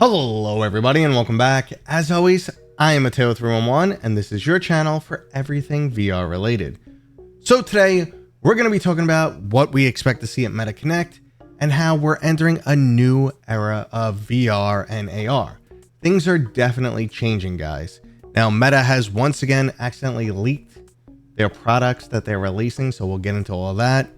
Hello everybody and welcome back. As always, I am Mateo311 and this is your channel for everything VR related. So today, we're going to be talking about what we expect to see at Meta Connect and how we're entering a new era of VR and AR. Things are definitely changing, guys. Now, Meta has once again accidentally leaked their products that they're releasing, so we'll get into all that.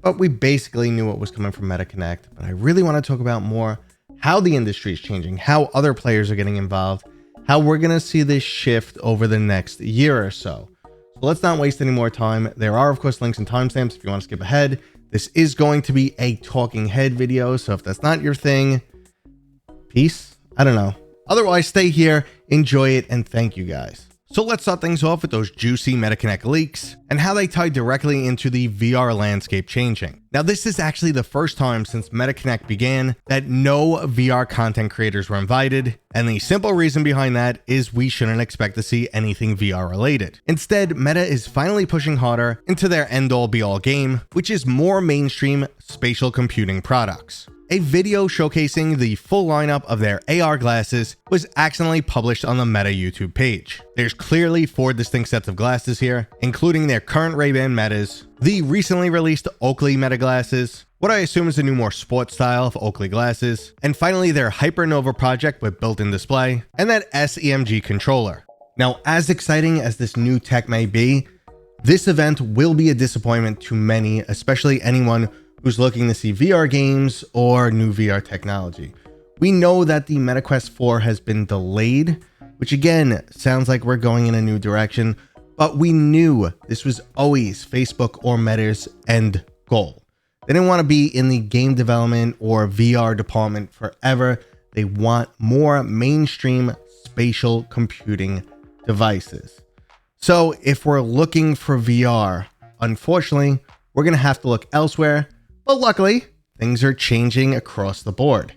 But we basically knew what was coming from Meta Connect. But I really want to talk about more how the industry is changing, how other players are getting involved, how we're going to see this shift over the next year or so. So let's not waste any more time. There are, of course, links and timestamps if you want to skip ahead. This is going to be a talking head video, so if that's not your thing, peace. I don't know. Otherwise, stay here, enjoy it, and thank you guys. So let's start things off with those juicy Meta Connect leaks and how they tie directly into the VR landscape changing. Now, this is actually the first time since Meta Connect began that no VR content creators were invited, and the simple reason behind that is we shouldn't expect to see anything VR related. Instead, Meta is finally pushing harder into their end-all be-all game, which is more mainstream spatial computing products. A video showcasing the full lineup of their AR glasses was accidentally published on the Meta YouTube page. There's clearly 4 distinct sets of glasses here, including their current Ray-Ban Metas, the recently released Oakley Meta glasses, what I assume is a new more sports style of Oakley glasses, and finally their hypernova project with built-in display, and that SEMG controller. Now, as exciting as this new tech may be, this event will be a disappointment to many, especially anyone who's looking to see VR games or new VR technology. We know that the Meta Quest 4 has been delayed, which again sounds like we're going in a new direction, but we knew this was always Facebook or Meta's end goal. They didn't want to be in the game development or VR department forever. They want more mainstream spatial computing devices. So if we're looking for VR, unfortunately, we're going to have to look elsewhere. But luckily, things are changing across the board.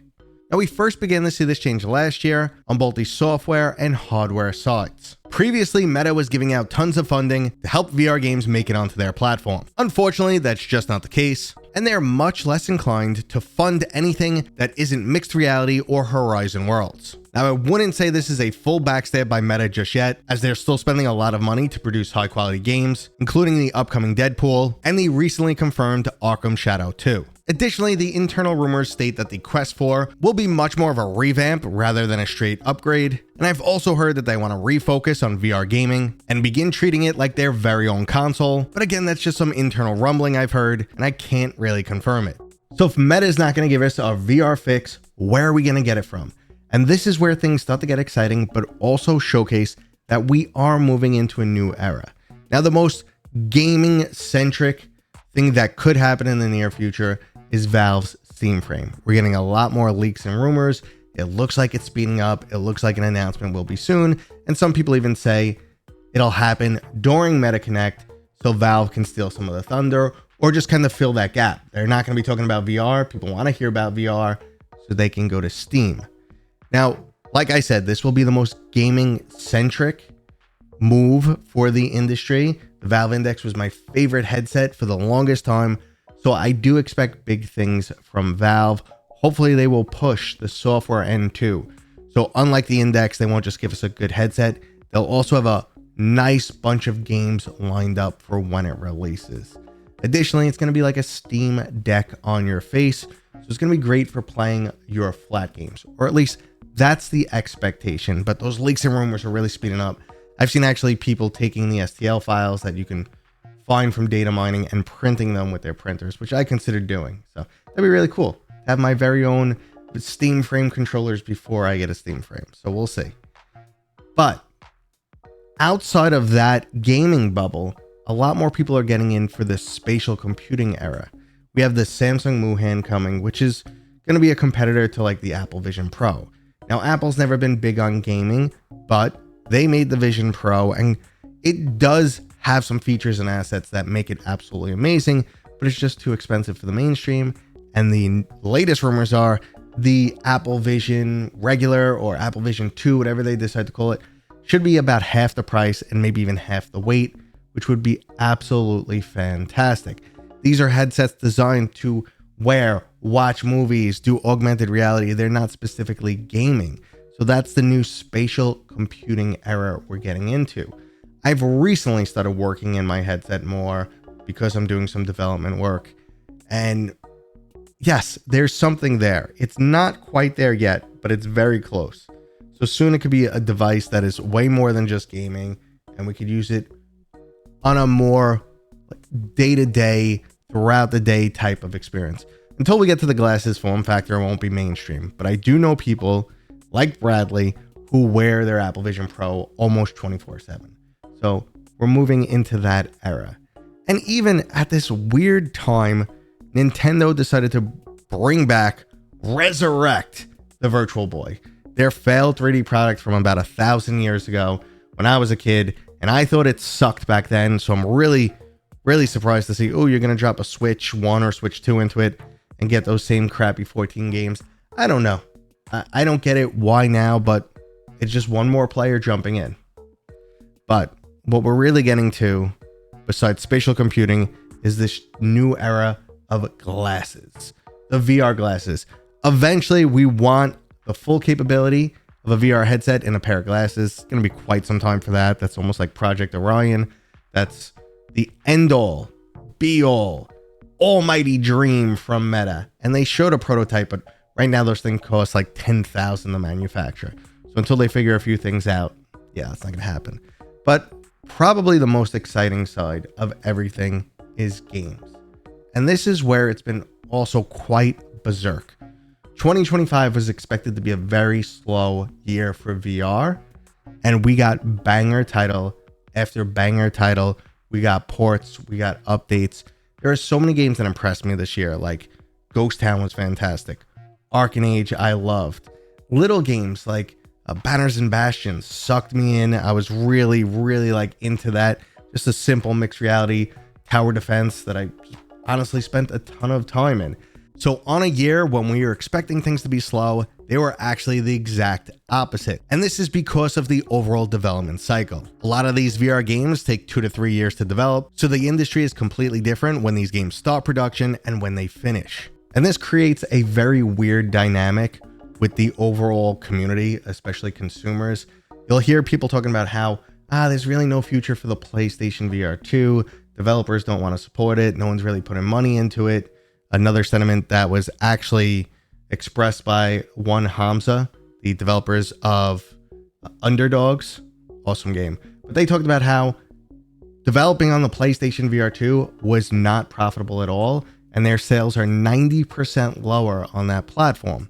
Now, we first began to see this change last year on both the software and hardware sides. Previously, Meta was giving out tons of funding to help VR games make it onto their platform. Unfortunately, that's just not the case, and they're much less inclined to fund anything that isn't mixed reality or Horizon Worlds. Now, I wouldn't say this is a full backstab by Meta just yet, as they're still spending a lot of money to produce high-quality games, including the upcoming Deadpool and the recently confirmed Arken Shadow 2. Additionally, the internal rumors state that the Quest 4 will be much more of a revamp rather than a straight upgrade, and I've also heard that they want to refocus on VR gaming and begin treating it like their very own console, but again, that's just some internal rumbling I've heard, and I can't really confirm it. So if Meta is not going to give us a VR fix, where are we going to get it from? And this is where things start to get exciting, but also showcase that we are moving into a new era. Now, the most gaming-centric thing that could happen in the near future is Valve's Steam Frame. We're getting a lot more leaks and rumors. It looks like it's speeding up. It looks like an announcement will be soon. And some people even say it'll happen during Meta Connect so Valve can steal some of the thunder or just kind of fill that gap. They're not going to be talking about VR. People want to hear about VR so they can go to Steam. Now, like I said, this will be the most gaming-centric move for the industry. The Valve Index was my favorite headset for the longest time, so I do expect big things from Valve. Hopefully, they will push the software end too. So unlike the Index, they won't just give us a good headset. They'll also have a nice bunch of games lined up for when it releases. Additionally, it's going to be like a Steam Deck on your face, so it's going to be great for playing your flat games, or at least that's the expectation. But those leaks and rumors are really speeding up. I've seen actually people taking the STL files that you can find from data mining and printing them with their printers, which I consider doing. So that'd be really cool. Have my very own Steam Frame controllers before I get a Steam Frame. So we'll see. But outside of that gaming bubble, a lot more people are getting in for the spatial computing era. We have the Samsung Muhan coming, which is going to be a competitor to like the Apple Vision Pro. Now, Apple's never been big on gaming, but they made the Vision Pro, and it does have some features and assets that make it absolutely amazing, but it's just too expensive for the mainstream. And the latest rumors are the Apple Vision regular or Apple Vision 2, whatever they decide to call it, should be about half the price and maybe even half the weight, which would be absolutely fantastic. These are headsets designed to wear watch movies, do augmented reality. They're not specifically gaming. So that's the new spatial computing era we're getting into. I've recently started working in my headset more because I'm doing some development work. And yes, there's something there. It's not quite there yet, but it's very close. So soon it could be a device that is way more than just gaming, and we could use it on a more day-to-day, throughout the day type of experience. Until we get to the glasses, form factor won't be mainstream. But I do know people like Bradley who wear their Apple Vision Pro almost 24/7. So we're moving into that era. And even at this weird time, Nintendo decided to resurrect the Virtual Boy, their failed 3D product from about 1,000 years ago when I was a kid, and I thought it sucked back then. So I'm really surprised to see, oh, you're going to drop a Switch 1 or Switch 2 into it and get those same crappy 14 games. I don't know. I don't get it why now, but it's just one more player jumping in. But what we're really getting to, besides spatial computing, is this new era of glasses, the VR glasses. Eventually, we want the full capability of a VR headset in a pair of glasses. It's going to be quite some time for that. That's almost like Project Orion. That's the end-all, be-all, almighty dream from Meta. And they showed a prototype, but right now those things cost like $10,000 to manufacture. So until they figure a few things out, yeah, it's not going to happen. But probably the most exciting side of everything is games. And this is where it's been also quite berserk. 2025 was expected to be a very slow year for VR, and we got banger title after banger title. We got ports, we got updates. There are so many games that impressed me this year, like Ghost Town was fantastic. Arken Age, I loved. Little games like Banners and Bastions sucked me in. I was really like into that. Just a simple mixed reality tower defense that I honestly spent a ton of time in. So on a year when we were expecting things to be slow, they were actually the exact opposite. And this is because of the overall development cycle. A lot of these VR games take 2 to 3 years to develop, so the industry is completely different when these games start production and when they finish. And this creates a very weird dynamic with the overall community, especially consumers. You'll hear people talking about how, there's really no future for the PlayStation VR 2. Developers don't want to support it. No one's really putting money into it. Another sentiment that was actually expressed by one Hamza, the developers of Underdogs, awesome game. But they talked about how developing on the PlayStation VR 2 was not profitable at all, and their sales are 90% lower on that platform.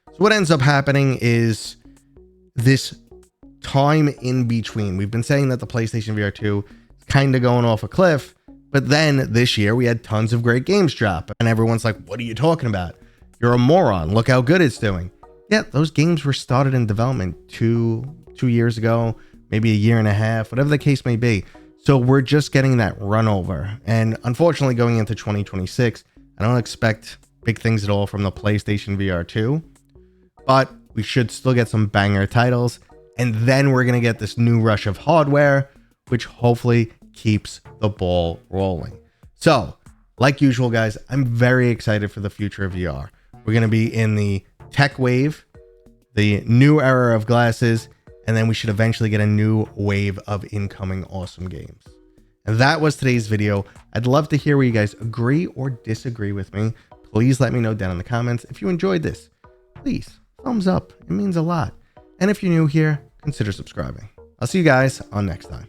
So what ends up happening is this time in between. We've been saying that the PlayStation VR 2 is kind of going off a cliff, but then this year we had tons of great games drop, and everyone's like, what are you talking about? You're a moron. Look how good it's doing. Yeah, those games were started in development two years ago, maybe a year and a half, whatever the case may be. So we're just getting that run over. And unfortunately, going into 2026, I don't expect big things at all from the PlayStation VR 2, but we should still get some banger titles. And then we're going to get this new rush of hardware, which hopefully keeps the ball rolling. So like usual, guys, I'm very excited for the future of VR. We're going to be in the tech wave, the new era of glasses, and then we should eventually get a new wave of incoming awesome games. And that was today's video. I'd love to hear where you guys agree or disagree with me. Please let me know down in the comments. If you enjoyed this, please thumbs up. It means a lot. And if you're new here, consider subscribing. I'll see you guys on next time.